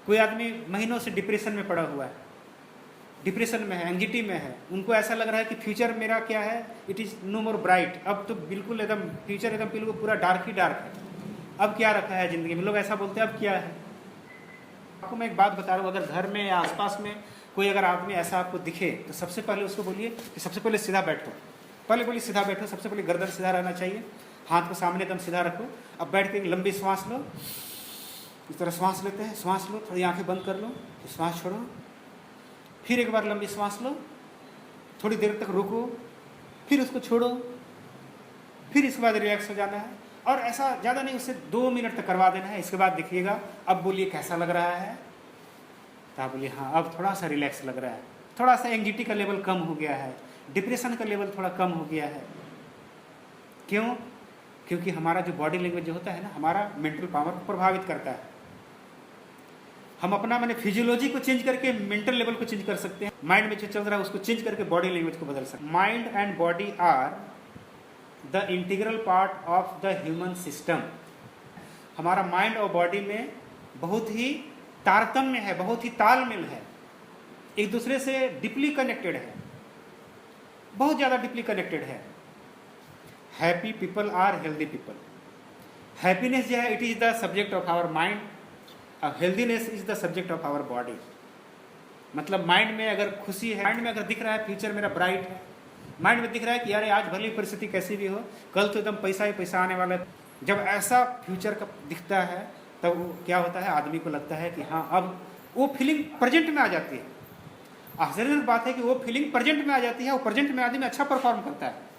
कोई आदमी महीनों से डिप्रेशन में पड़ा हुआ है, डिप्रेशन में है, एंग्जाइटी में है, उनको ऐसा लग रहा है कि फ्यूचर मेरा क्या है, it is no more bright, अब तो बिल्कुल एकदम फ्यूचर एकदम बिल्कुल पूरा डार्क ही डार्क है, अब क्या रखा है ज़िंदगी में। लोग ऐसा बोलते हैं अब क्या है। आपको मैं एक बात बता रहा हूँ, अगर घर में या आसपास में कोई अगर आदमी ऐसा आपको दिखे तो सबसे पहले उसको बोलिए कि सबसे पहले सीधा बैठो, पहले बोलिए सीधा बैठो, सबसे पहले गर्दन सीधा रहना चाहिए, हाथ को सामने एकदम सीधा रखो। अब बैठ के एक लंबी सांस लो, इस तरह सांस लेते हैं, सांस लो, थोड़ी आंखें बंद कर लो, फिर सांस छोड़ो, फिर एक बार लंबी सांस लो, थोड़ी देर तक रुको, फिर उसको छोड़ो, फिर इसके बाद रिलैक्स हो जाना है। और ऐसा ज़्यादा नहीं, उससे 2 मिनट तक करवा देना है। इसके बाद देखिएगा, अब बोलिए कैसा लग रहा है, तो आप बोलिए हाँ अब थोड़ा सा रिलैक्स लग रहा है, थोड़ा सा एंग्जाइटी का लेवल कम हो गया है, डिप्रेशन का लेवल थोड़ा कम हो गया है। क्यों? क्योंकि हमारा जो बॉडी लैंग्वेज जो होता है ना, हमारा मेंटल पावर को प्रभावित करता है। हम अपना मैंने फिजियोलॉजी को चेंज करके मेंटल लेवल को चेंज कर सकते हैं, माइंड में जो चल रहा है उसको चेंज करके बॉडी लैंग्वेज को बदल सकते हैं। Mind and body are the integral part of the human system. हमारा माइंड और बॉडी में बहुत ही तारतम्य है, बहुत ही तालमेल है, एक दूसरे से डीपली कनेक्टेड है, बहुत ज़्यादा डीपली कनेक्टेड है। Happy people are healthy people. Happiness जो है it is the subject of our mind, healthiness is the subject of our body. मतलब माइंड में अगर खुशी है, माइंड में अगर दिख रहा है फ्यूचर मेरा ब्राइट है, माइंड में दिख रहा है कि यार आज भले परिस्थिति कैसी भी हो, कल तो एकदम पैसा ही पैसा आने वाला है, जब ऐसा फ्यूचर का दिखता है तब वो क्या होता है, आदमी को लगता है कि हाँ अब वो फीलिंग प्रेजेंट में आ जाती है। आश्चर्यजनक बात है कि वो फीलिंग प्रेजेंट में आ जाती है, वो प्रेजेंट में आदमी अच्छा परफॉर्म करता है।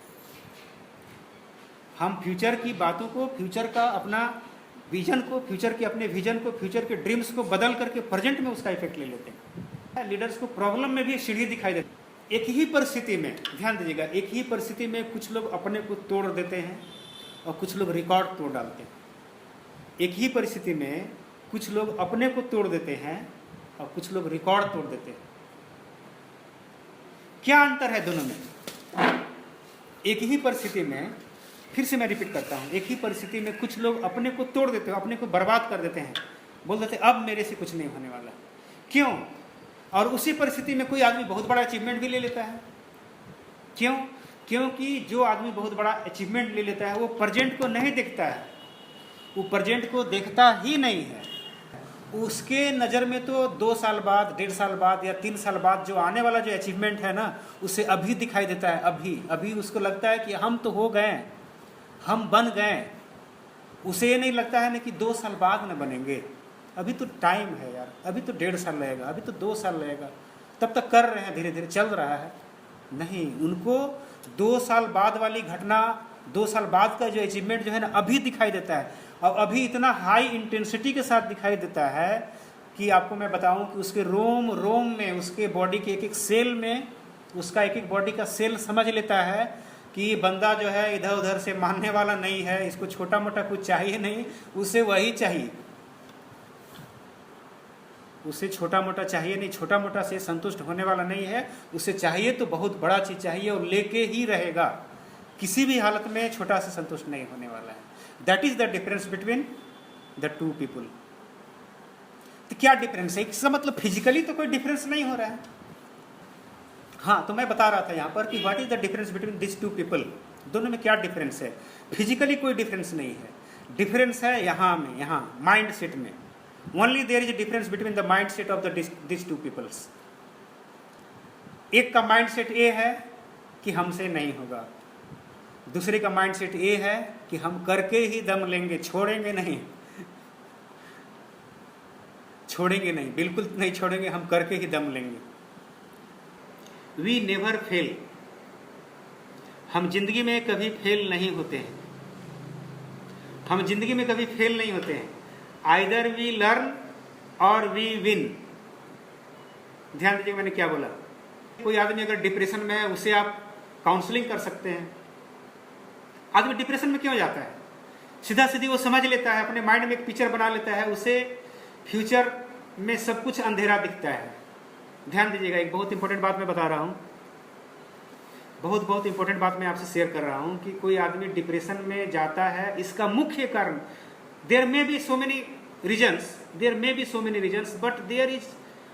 हम फ्यूचर की बातों को, फ्यूचर का अपना विजन को, फ्यूचर के अपने विजन को, फ्यूचर के ड्रीम्स को बदल करके प्रेजेंट में उसका इफेक्ट ले लेते हैं। लीडर्स को प्रॉब्लम में भी सीढ़ी दिखाई देती है। एक ही परिस्थिति में, ध्यान दीजिएगा, एक ही परिस्थिति में कुछ लोग अपने को तोड़ देते हैं और कुछ लोग रिकॉर्ड तोड़ डालते हैं। एक ही परिस्थिति में कुछ लोग अपने को तोड़ देते हैं और कुछ लोग रिकॉर्ड तोड़ देते हैं। क्या अंतर है दोनों में? एक ही परिस्थिति में, फिर से मैं रिपीट करता हूँ, एक ही परिस्थिति में कुछ लोग अपने को तोड़ देते हैं, अपने को बर्बाद कर देते हैं, बोल देते हैं अब मेरे से कुछ नहीं होने वाला। क्यों? और उसी परिस्थिति में कोई आदमी बहुत बड़ा अचीवमेंट भी ले लेता है। क्यों? क्योंकि जो आदमी बहुत बड़ा अचीवमेंट ले लेता है वो प्रेजेंट को नहीं देखता है, वो प्रेजेंट को देखता ही नहीं है। उसके नज़र में तो 2 साल बाद, 1.5 साल बाद या 3 साल बाद जो आने वाला जो अचीवमेंट है ना, उसे अभी दिखाई देता है। अभी उसको लगता है कि हम तो हो गए, हम बन गए। उसे ये नहीं लगता है ना कि 2 साल बाद न बनेंगे, अभी तो टाइम है यार, अभी तो 1.5 साल लगेगा, अभी तो 2 साल लगेगा, तब तक कर रहे हैं, धीरे धीरे चल रहा है। नहीं, उनको 2 साल बाद वाली घटना, 2 साल बाद का जो अचीवमेंट जो है ना अभी दिखाई देता है, और अभी इतना हाई इंटेंसिटी के साथ दिखाई देता है कि आपको मैं बताऊं कि उसके रोम रोम में, उसके बॉडी के एक एक सेल में, उसका एक एक बॉडी का सेल समझ लेता है कि ये बंदा जो है इधर उधर से मानने वाला नहीं है, इसको छोटा मोटा कुछ चाहिए नहीं, उसे वही चाहिए, उसे छोटा मोटा चाहिए नहीं, छोटा मोटा से संतुष्ट होने वाला नहीं है, उसे चाहिए तो बहुत बड़ा चीज़ चाहिए और लेके ही रहेगा, किसी भी हालत में छोटा से संतुष्ट नहीं होने वाला है। That is the difference between the 2 people. तो क्या डिफरेंस है? इसका मतलब फिजिकली तो कोई डिफरेंस नहीं हो रहा है। हाँ, तो मैं बता रहा था यहाँ पर कि what is the difference between this 2 people, दोनों में क्या डिफरेंस है। फिजिकली कोई डिफरेंस नहीं है, डिफरेंस है यहाँ में, यहाँ माइंड सेट में। Only there is a difference between the mindset of the this 2 peoples. एक का माइंड सेट ए है कि हमसे नहीं होगा, दूसरे का माइंड सेट ए है कि हम करके ही दम लेंगे, छोड़ेंगे नहीं, छोड़ेंगे नहीं, बिल्कुल नहीं छोड़ेंगे, हम करके ही दम लेंगे। We never fail. हम जिंदगी में कभी फेल नहीं होते हैं, हम जिंदगी में कभी फेल नहीं होते हैं। आइदर वी लर्न और वी विन। ध्यान दीजिए मैंने क्या बोला। कोई आदमी अगर डिप्रेशन में है उसे आप काउंसलिंग कर सकते हैं। आदमी डिप्रेशन में क्यों जाता है? सीधा सीधी वो समझ लेता है, अपने माइंड में एक पिक्चर बना लेता है, उसे फ्यूचर में सब कुछ अंधेरा दिखता है। ध्यान दीजिएगा, एक बहुत इंपॉर्टेंट बात मैं बता रहा हूँ, बहुत इंपॉर्टेंट बात मैं आपसे शेयर कर रहा हूँ कि कोई आदमी डिप्रेशन में जाता है, इसका मुख्य कारण, there may be so many reasons, there may be so many reasons, but there is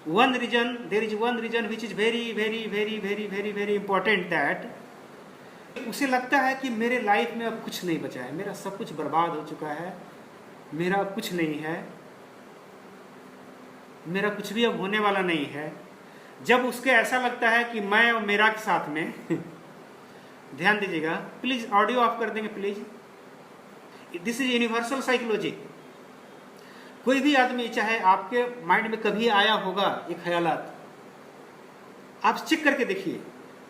one reason which is very important, that उसे लगता है कि मेरे लाइफ में अब कुछ नहीं बचा है, मेरा सब कुछ बर्बाद हो चुका है, मेरा कुछ नहीं है, मेरा कुछ भी अब होने वाला नहीं है। जब उसके ऐसा लगता है कि मैं और मेरा के साथ में ध्यान दीजिएगा, प्लीज ऑडियो ऑफ कर देंगे please. This is universal psychology. कोई भी आदमी, चाहे आपके माइंड में कभी आया होगा ये ख्यालात, आप चेक करके देखिए,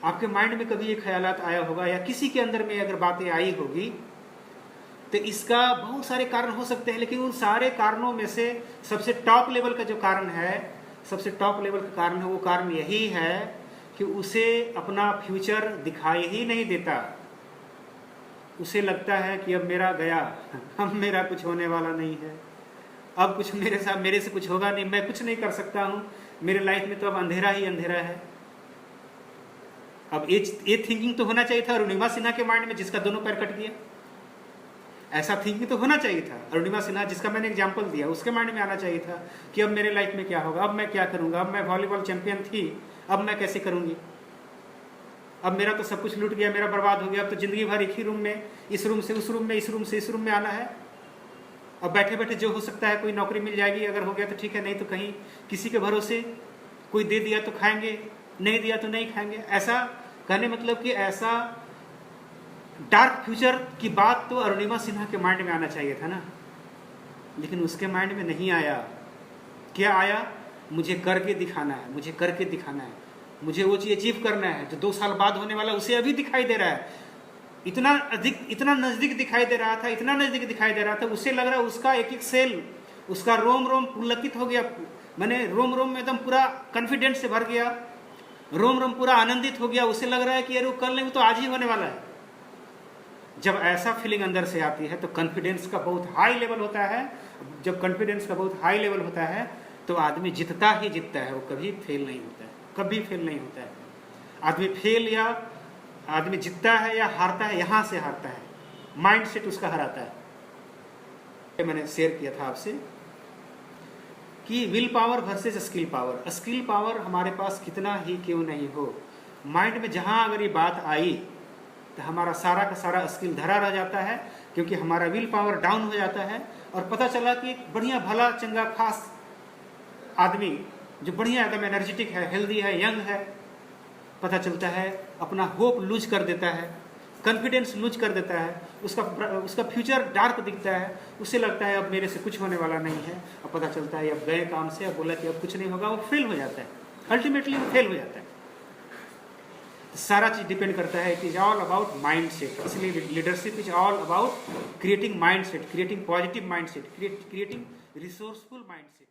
आपके माइंड में कभी ये ख्यालात आया होगा या किसी के अंदर में अगर बातें आई होगी, तो इसका बहुत सारे कारण हो सकते हैं, लेकिन उन सारे कारणों में से सबसे टॉप लेवल का जो कारण है, सबसे टॉप लेवल का कारण है, वो कारण यही है कि उसे अपना फ्यूचर दिखाई ही नहीं देता। उसे लगता है कि अब मेरा गया, अब मेरा कुछ होने वाला नहीं है, अब कुछ मेरे से कुछ होगा नहीं, मैं कुछ नहीं कर सकता हूँ, मेरे लाइफ में तो अब अंधेरा ही अंधेरा है। अब ये थिंकिंग तो होना चाहिए था अरुणिमा सिन्हा के माइंड में, जिसका दोनों पैर कट गया। ऐसा थिंकिंग तो होना चाहिए था अरुणिमा सिन्हा, जिसका मैंने एग्जांपल दिया, उसके माइंड में आना चाहिए था कि अब मेरे लाइफ में क्या होगा, अब मैं क्या करूंगा, अब मैं वॉलीबॉल चैंपियन थी, अब मैं कैसे करूंगी, अब मेरा तो सब कुछ लूट गया, मेरा बर्बाद हो गया, अब तो जिंदगी भर एक ही रूम में, इस रूम से उस रूम में, इस रूम से इस रूम में आना है। अब बैठे बैठे जो हो सकता है, कोई नौकरी मिल जाएगी, अगर हो गया तो ठीक है, नहीं तो कहीं किसी के भरोसे, कोई दे दिया तो खाएंगे, नहीं दिया तो नहीं खाएंगे। ऐसा कहने मतलब कि ऐसा डार्क फ्यूचर की बात तो अरुणिमा सिन्हा के माइंड में आना चाहिए था ना, लेकिन उसके माइंड में नहीं आया। क्या आया? मुझे करके दिखाना है, मुझे करके दिखाना है, मुझे वो चीज अचीव करना है जो 2 साल बाद होने वाला, उसे अभी दिखाई दे रहा है, इतना नजदीक दिखाई दे रहा था, इतना नजदीक दिखाई दे रहा था, उसे लग रहा है उसका एक एक सेल, उसका रोम रोम पुलकित हो गया, मैंने रोम रोम में एकदम पूरा कॉन्फिडेंस से भर गया, रोम रोम पूरा आनंदित हो गया। उसे लग रहा है कि यार कल नहीं, वो तो आज ही होने वाला है। जब ऐसा फीलिंग अंदर से आती है तो कॉन्फिडेंस का बहुत हाई लेवल होता है। जब कॉन्फिडेंस का बहुत हाई लेवल होता है तो आदमी जीतता ही जीतता है, वो कभी फेल नहीं होता है, कभी फेल नहीं होता है। आदमी फेल या आदमी जीतता है या हारता है, यहां से हारता है, माइंड सेट उसका हराता है। मैंने शेयर किया था आपसे कि will power versus skill power. Skill power हमारे पास कितना ही क्यों नहीं हो, माइंड में जहां अगर ये बात आई तो हमारा सारा का सारा स्किल धरा रह जाता है, क्योंकि हमारा विल पावर डाउन हो जाता है। और पता चला कि बढ़िया भला चंगा खास आदमी जो बढ़िया एकदम एनर्जेटिक है, हेल्दी है, यंग है, पता चलता है अपना होप लूज कर देता है, कॉन्फिडेंस लूज कर देता है, उसका फ्यूचर डार्क दिखता है, उसे लगता है अब मेरे से कुछ होने वाला नहीं है। अब पता चलता है अब गए काम से, अब बोला कि अब कुछ नहीं होगा, वो फेल हो जाता है, अल्टीमेटली वो फेल हो जाता है। सारा चीज डिपेंड करता है, it is all about mind set. इसलिए leadership is all about creating mind set, creating positive mind set, creating resourceful mind set.